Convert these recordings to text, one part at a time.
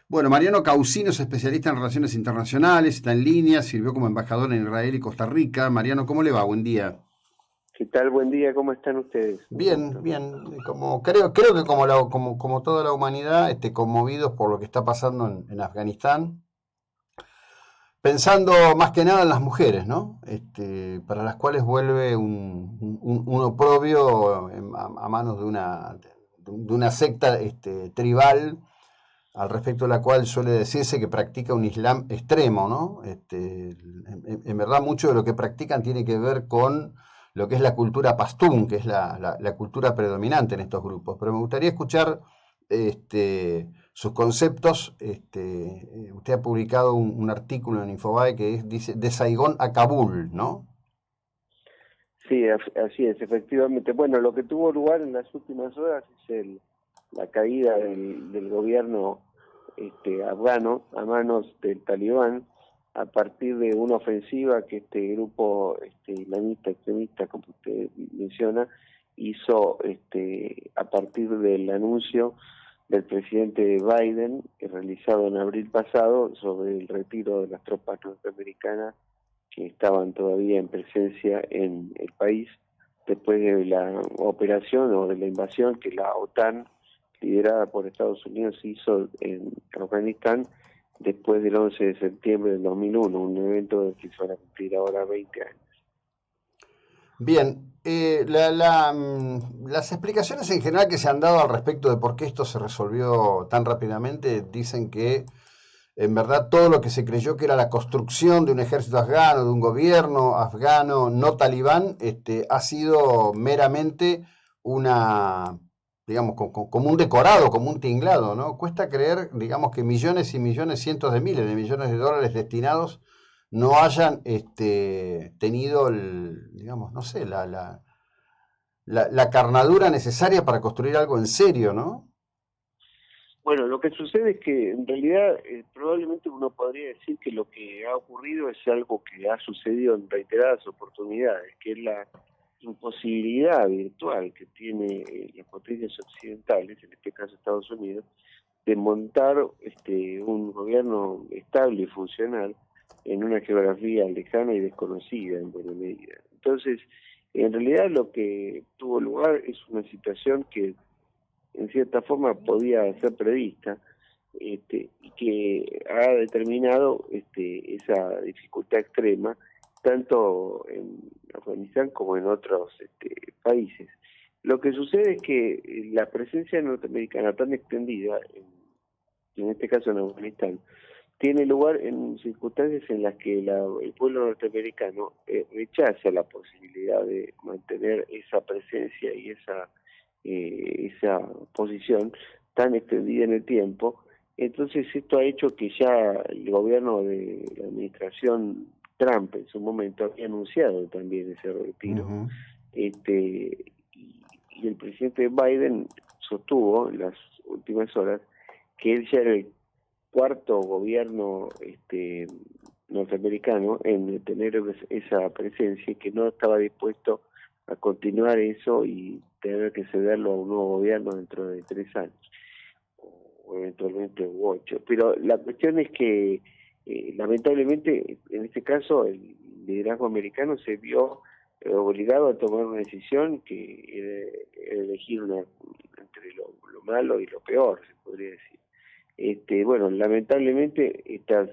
Bueno, Mariano Causino es especialista en relaciones internacionales, está en línea, sirvió como embajador en Israel y Costa Rica. Mariano, ¿cómo le va? Buen día. ¿Qué tal? Buen día, ¿cómo están ustedes? Un Bien, gusto. bien. Creo que como toda la humanidad, conmovidos por lo que está pasando en Afganistán, pensando más que nada en las mujeres, ¿no? Para las cuales vuelve un oprobio a manos de una secta tribal al respecto de la cual suele decirse que practica un Islam extremo, ¿no? En verdad mucho de lo que practican tiene que ver con lo que es la cultura pastún, que es la cultura predominante en estos grupos. Pero me gustaría escuchar sus conceptos. Usted ha publicado un artículo en Infobae que dice de Saigón a Kabul, ¿no? Sí, así es, efectivamente. Bueno, lo que tuvo lugar en las últimas horas es la caída del gobierno afgano a manos del Talibán a partir de una ofensiva que este grupo islamista extremista, como usted menciona, hizo a partir del anuncio del presidente Biden, realizado en abril pasado, sobre el retiro de las tropas norteamericanas que estaban todavía en presencia en el país después de la operación o de la invasión que la OTAN, liderada por Estados Unidos, hizo en Afganistán después del 11 de septiembre del 2001, un evento que se van a cumplir ahora 20 años. Bien, las explicaciones en general que se han dado al respecto de por qué esto se resolvió tan rápidamente dicen que en verdad todo lo que se creyó que era la construcción de un ejército afgano, de un gobierno afgano no talibán, ha sido meramente una, digamos, como un decorado, como un tinglado, ¿no? Cuesta creer, digamos, que millones y millones, cientos de miles de millones de dólares destinados no hayan tenido, digamos, no sé, la carnadura necesaria para construir algo en serio, ¿no? Bueno, lo que sucede es que en realidad probablemente uno podría decir que lo que ha ocurrido es algo que ha sucedido en reiteradas oportunidades, que es la imposibilidad virtual que tiene las potencias occidentales, en este caso Estados Unidos, de montar un gobierno estable y funcional en una geografía lejana y desconocida en buena medida. Entonces, en realidad lo que tuvo lugar es una situación que en cierta forma podía ser prevista, y que ha determinado esa dificultad extrema tanto en Afganistán como en otros países. Lo que sucede es que la presencia norteamericana tan extendida, en este caso en Afganistán, tiene lugar en circunstancias en las que el pueblo norteamericano rechaza la posibilidad de mantener esa presencia y esa posición tan extendida en el tiempo. Entonces esto ha hecho que ya el gobierno de la administración Trump en su momento había anunciado también ese retiro, Uh-huh. y el presidente Biden sostuvo en las últimas horas que él ya era el cuarto gobierno norteamericano en tener esa presencia y que no estaba dispuesto a continuar eso y tener que cederlo a un nuevo gobierno dentro de 3 años o eventualmente 8. Pero la cuestión es que lamentablemente en este caso el liderazgo americano se vio obligado a tomar una decisión que era elegir entre lo malo y lo peor, se podría decir. Bueno, lamentablemente esta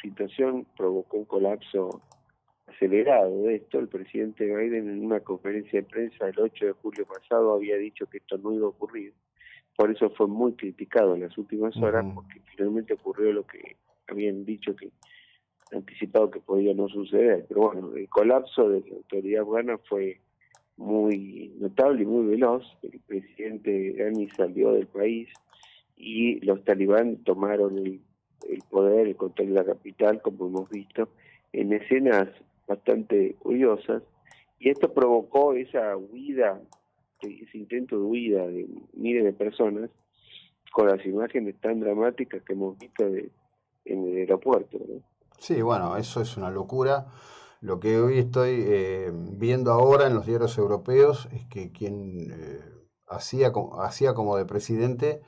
situación provocó un colapso acelerado de esto. El presidente Biden en una conferencia de prensa el 8 de julio pasado había dicho que esto no iba a ocurrir. Por eso fue muy criticado en las últimas horas, Uh-huh. porque finalmente ocurrió lo que habían dicho, que anticipado que podía no suceder. Pero bueno, el colapso de la autoridad afgana fue muy notable y muy veloz. El presidente Ghani salió del país y los talibán tomaron el poder, el control de la capital, como hemos visto, en escenas bastante curiosas, y esto provocó esa huida, ese intento de huida de miles de personas, con las imágenes tan dramáticas que hemos visto en el aeropuerto, ¿no? Sí, bueno, eso es una locura. Lo que hoy estoy viendo ahora en los diarios europeos es que quien hacía como de presidente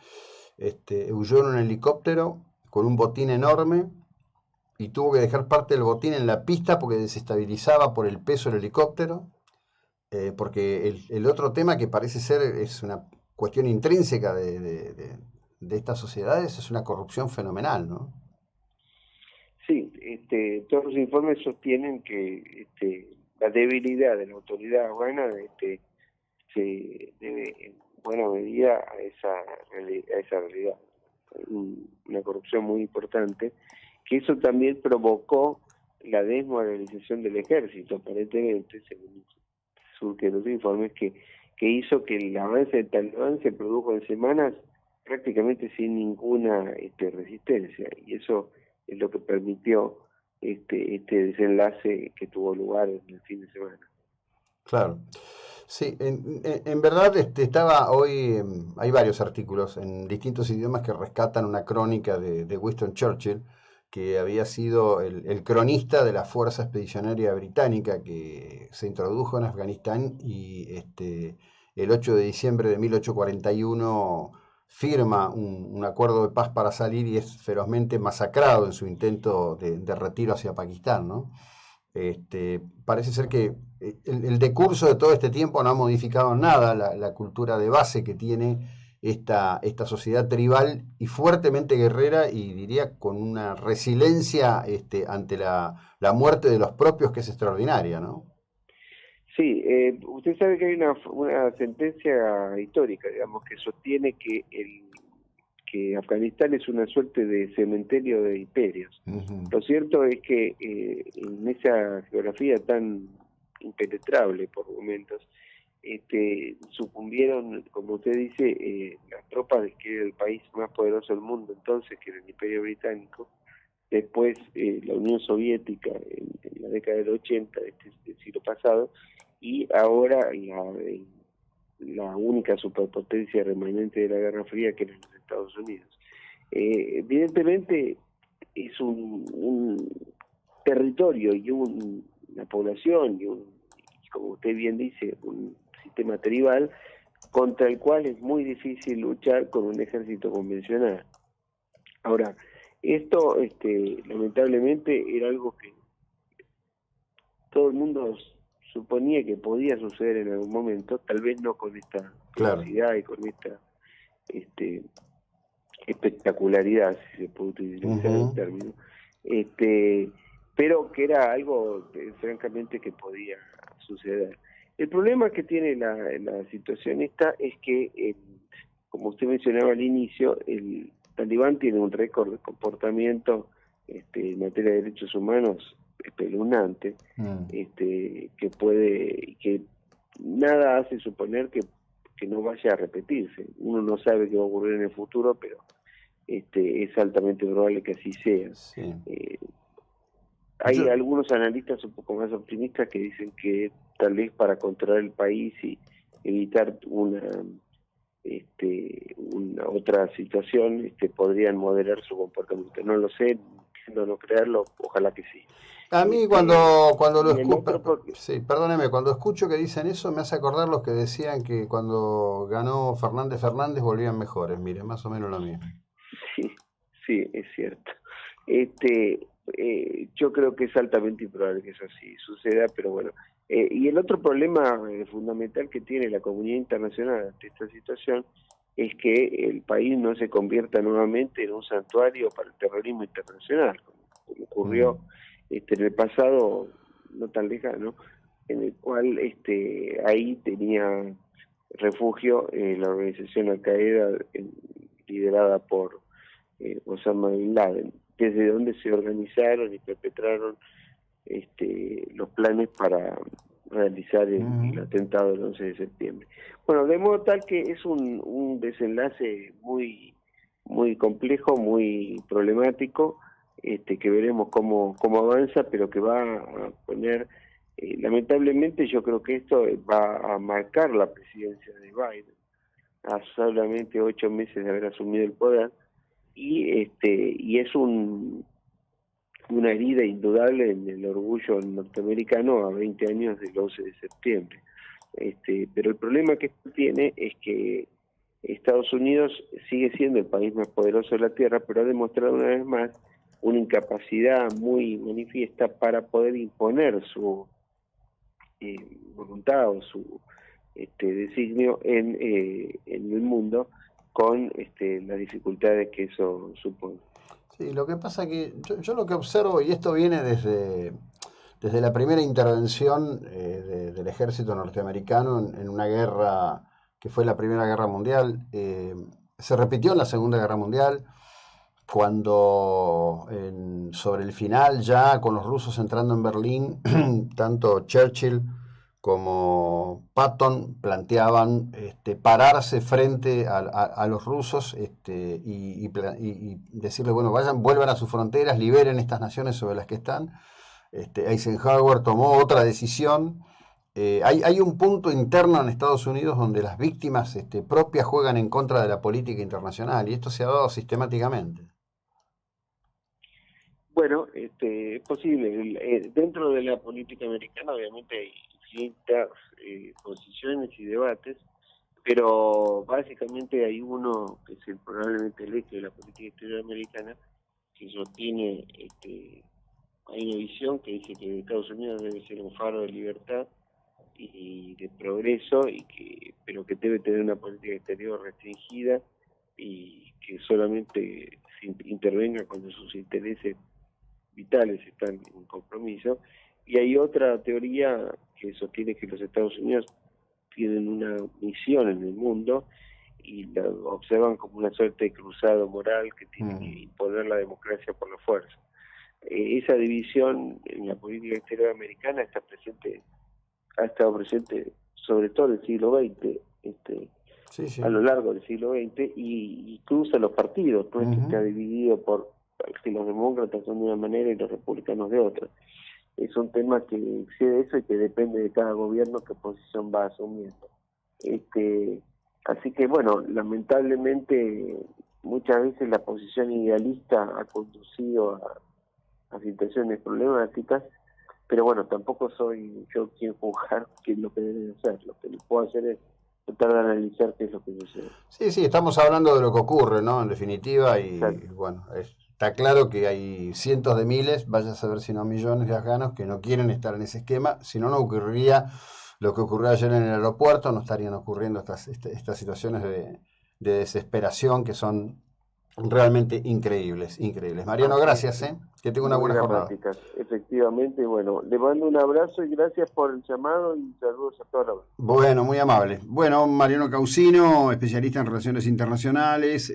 huyó en un helicóptero con un botín enorme y tuvo que dejar parte del botín en la pista porque desestabilizaba por el peso del helicóptero, porque el otro tema que parece ser es una cuestión intrínseca de estas sociedades es una corrupción fenomenal, ¿no? Sí, todos los informes sostienen que la debilidad de la autoridad afgana se debe en buena medida a esa realidad. Una corrupción muy importante, que eso también provocó la desmoralización del ejército, aparentemente, según surgen los informes, que hizo que el avance del Talibán se produjo en semanas prácticamente sin ninguna resistencia, y eso es lo que permitió este desenlace que tuvo lugar en el fin de semana. Claro. Sí, en verdad estaba hoy, hay varios artículos en distintos idiomas que rescatan una crónica de Winston Churchill, que había sido el cronista de la Fuerza Expedicionaria Británica que se introdujo en Afganistán y el 8 de diciembre de 1841 firma un acuerdo de paz para salir y es ferozmente masacrado en su intento de retiro hacia Pakistán, ¿no? Parece ser que el decurso de todo este tiempo no ha modificado nada la cultura de base que tiene esta sociedad tribal y fuertemente guerrera y diría con una resiliencia ante la muerte de los propios que es extraordinaria, ¿no? Sí, usted sabe que hay una sentencia histórica, digamos, que sostiene que Afganistán es una suerte de cementerio de imperios. Lo cierto es que en esa geografía tan impenetrable por momentos, sucumbieron, como usted dice, las tropas de que era el país más poderoso del mundo entonces, que era el Imperio Británico, después la Unión Soviética en la década del 80 del siglo pasado, y ahora la única superpotencia remanente de la Guerra Fría, que eran los Estados Unidos. Evidentemente es un territorio y una población y como usted bien dice, un sistema tribal contra el cual es muy difícil luchar con un ejército convencional. Ahora, esto lamentablemente era algo que todo el mundo suponía que podía suceder en algún momento, tal vez no con esta velocidad y con esta espectacularidad, si se puede utilizar el término, pero que era algo francamente que podía suceder. El problema que tiene la situación esta es que, como usted mencionaba al inicio, el Talibán tiene un récord de comportamiento en materia de derechos humanos espeluznante, que nada hace suponer que no vaya a repetirse. Uno no sabe qué va a ocurrir en el futuro, pero es altamente probable que así sea. Sí. Hay algunos analistas un poco más optimistas que dicen que tal vez para controlar el país y evitar una otra situación podrían moderar su comportamiento. No lo sé, no creerlo, ojalá que sí. A mí cuando lo escucho, sí, perdóneme, cuando escucho que dicen eso me hace acordar los que decían que cuando ganó Fernández volvían mejores, mire, más o menos lo mismo. Sí, es cierto. Yo creo que es altamente improbable que eso así suceda, pero bueno. Y el otro problema fundamental que tiene la comunidad internacional ante esta situación es que el país no se convierta nuevamente en un santuario para el terrorismo internacional, como ocurrió en el pasado no tan lejano, en el cual ahí tenía refugio la organización Al-Qaeda liderada por Osama Bin Laden, desde donde se organizaron y perpetraron los planes para realizar el atentado del 11 de septiembre. Bueno, de modo tal que es un desenlace muy complejo, muy problemático, que veremos cómo avanza, pero que va a poner, lamentablemente yo creo que esto va a marcar la presidencia de Biden, a solamente 8 meses de haber asumido el poder, y es una herida indudable en el orgullo norteamericano a 20 años del 11 de septiembre. Pero el problema que tiene es que Estados Unidos sigue siendo el país más poderoso de la Tierra, pero ha demostrado una vez más una incapacidad muy manifiesta para poder imponer su voluntad o su designio en el mundo con las dificultades que eso supone. Sí, lo que pasa que yo lo que observo, y esto viene desde la primera intervención del ejército norteamericano en una guerra que fue la Primera Guerra Mundial, se repitió en la Segunda Guerra Mundial, cuando sobre el final, ya con los rusos entrando en Berlín, tanto Churchill como Patton planteaban pararse frente a los rusos y decirles, bueno, vuelvan a sus fronteras, liberen estas naciones sobre las que están. Eisenhower tomó otra decisión. Hay un punto interno en Estados Unidos donde las víctimas propias juegan en contra de la política internacional, y esto se ha dado sistemáticamente. Bueno, es posible. Dentro de la política americana obviamente hay distintas posiciones y debates, pero básicamente hay uno que es probablemente el eje de la política exterior americana, que sostiene, hay una visión que dice que Estados Unidos debe ser un faro de libertad y de progreso, pero que debe tener una política exterior restringida y que solamente intervenga cuando sus intereses vitales están en compromiso. Y hay otra teoría que sostiene que los Estados Unidos tienen una misión en el mundo y la observan como una suerte de cruzado moral que tiene que imponer la democracia por la fuerza. Esa división en la política exterior americana ha estado presente sobre todo en el siglo XX, Sí. a lo largo del siglo XX, y cruza los partidos, no es que está dividido por que los demócratas son de una manera y los republicanos de otra. Es un tema que excede eso y que depende de cada gobierno qué posición va asumiendo. Así que bueno, lamentablemente muchas veces la posición idealista ha conducido a situaciones problemáticas, pero bueno, tampoco soy yo quien juzgar qué es lo que deben hacer. Lo que puedo hacer es tratar de analizar qué es lo que sucede. Sí, estamos hablando de lo que ocurre, ¿no? En definitiva, y bueno, está claro que hay cientos de miles, vaya a saber si no millones de afganos que no quieren estar en ese esquema, si no, no ocurriría lo que ocurrió ayer en el aeropuerto, no estarían ocurriendo estas situaciones de desesperación que son realmente increíbles. Mariano, gracias, que tenga una buena jornada. Efectivamente, bueno, le mando un abrazo y gracias por el llamado y saludos a todos. Bueno, muy amable. Bueno, Mariano Causino, especialista en relaciones internacionales.